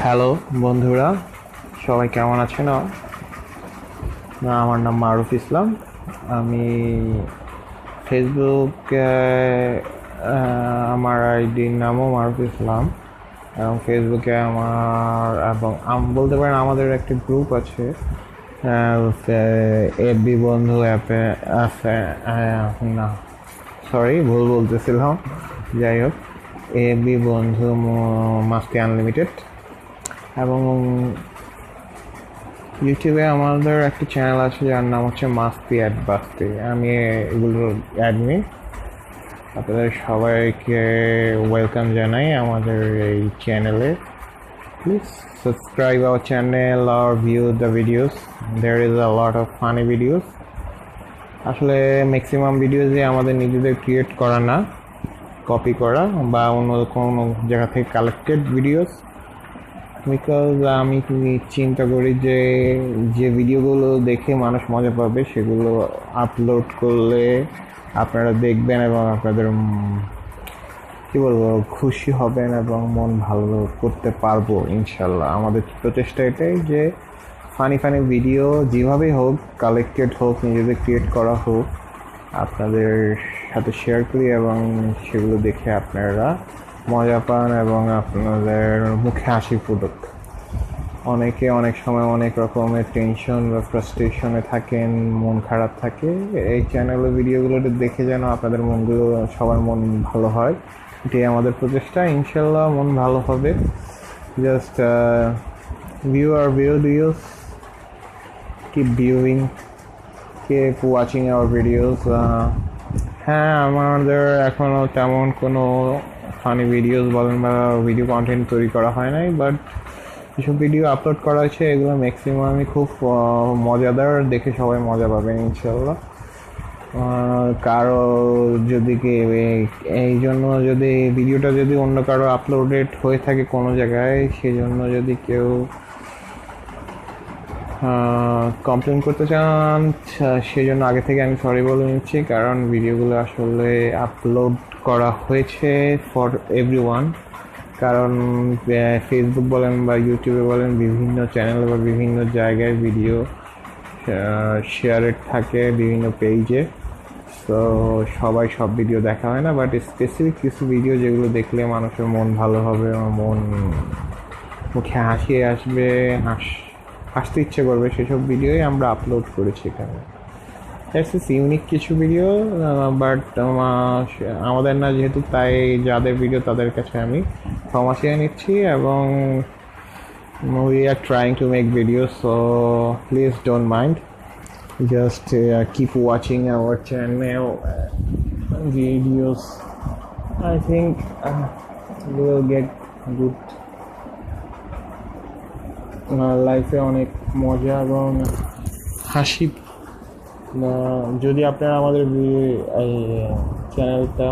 Hello বন্ধুরা, সবাই কেমন আছেন? আমার নাম মারুফ ইসলাম। আমি ফেসবুকে আমার আইডির নামও মারুফ ইসলাম এবং ফেসবুকে আমার এবং বলতে পারেন আমাদের একটা গ্রুপ আছে এফবি বন্ধু অ্যাপে আছে। না, সরি, ভুল বলতেছিলাম। যাই হোক, এফবি বন্ধু মাস্তি আনলিমিটেড। এবং ইউটিউবে আমাদের একটা চ্যানেল আছে যার নাম হচ্ছে মাস্তি অ্যাড বাস্তি। আমি এগুলোর অ্যাডমিন। আপনাদের সবাইকে ওয়েলকাম জানাই আমাদের এই চ্যানেলে। Please subscribe our channel or view the videos. There is a lot of funny videos. আসলে ম্যাক্সিমাম ভিডিওজই আমাদের নিজেদের ক্রিয়েট করা না, কপি করা বা অন্য কোনো জায়গা থেকে কালেক্টেড ভিডিওস। বিকজ আমি চিন্তা করি যে যে ভিডিওগুলো দেখে মানুষ মজা পাবে সেগুলো আপলোড করলে আপনারা দেখবেন এবং আপনাদের কী বলবো খুশি হবেন এবং মন ভালো করতে পারবো ইনশাল্লাহ। আমাদের প্রচেষ্টা এটাই যে ফানি ভিডিও যেভাবেই হোক, কালেক্টেড হোক, নিজেদের ক্রিয়েট করা হোক, আপনাদের সাথে শেয়ার করি এবং সেগুলো দেখে আপনারা মজা পান এবং আপনাদের মুখে হাসি ফুটুক। অনেকে অনেক সময় অনেক রকমের টেনশন বা ফ্রাস্ট্রেশনে থাকেন, মন খারাপ থাকে। এই চ্যানেলের ভিডিওগুলো দেখে যেন আপনাদের মনগুলো, সবার মন ভালো হয়, এটাই আমাদের প্রচেষ্টা। ইনশাল্লাহ মন ভালো হবে। Just view our videos, keep viewing, keep watching our videos. হ্যাঁ, আমাদের এখনও তেমন কোনো ফানি ভিডিওস বলেন বা ভিডিও কন্টেন্ট তৈরি করা হয় নাই, বাট যেসব ভিডিও আপলোড করা হয়েছে এগুলো ম্যাক্সিমামই খুব মজাদার, দেখে সবাই মজা পাবেন ইনশাল্লাহ। কারো যদি এই জন্য যদি ভিডিওটা যদি অন্য কারো আপলোডেড হয়ে থাকে কোনো জায়গায়, সেজন্য যদি কেউ কমপ্লেন করতে চান, সেজন্য আগে থেকে আমি সরি বলে নিচ্ছি। কারণ ভিডিওগুলো আসলে আপলোড করা হয়েছে ফর এভরিওয়ান। কারণ ফেসবুক বলেন বা ইউটিউবে বলেন, বিভিন্ন চ্যানেল বা বিভিন্ন জায়গায় ভিডিও শেয়ারেড থাকে বিভিন্ন পেজে। তো সবাই সব ভিডিও দেখা হয় না, বাট স্পেসিফিক কিছু ভিডিও যেগুলো দেখলে মানুষের মন ভালো হবে, মন মুখে হাসি আসবে, হাসতে ইচ্ছে করবে, সেসব ভিডিওই আমরা আপলোড করেছি এখানে। দ্যাটস ইউনিক কিছু ভিডিও, বাট আমাদের না যেহেতু, তাই যাদের ভিডিও তাদের কাছে আমি ক্ষমা চেয়ে নিচ্ছি। এবং we are trying to make videos, so please don't mind. Just keep watching our channel videos. I think you will get good. লাইফে অনেক মজা এবং হাসি। যদি আপনারা আমাদের এই চ্যানেলটা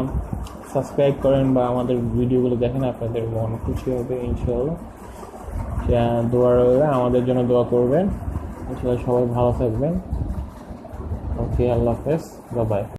সাবস্ক্রাইব করেন বা আমাদের ভিডিওগুলো দেখেন, আপনাদের মন খুশি হবে ইনশাআল্লাহ। দোয়া রইলে আমাদের জন্য দোয়া করবেন। ইনশাআল্লাহ সবাই ভালো থাকবেন। ওকে, আল্লাহ হাফেজ, বাই বাই।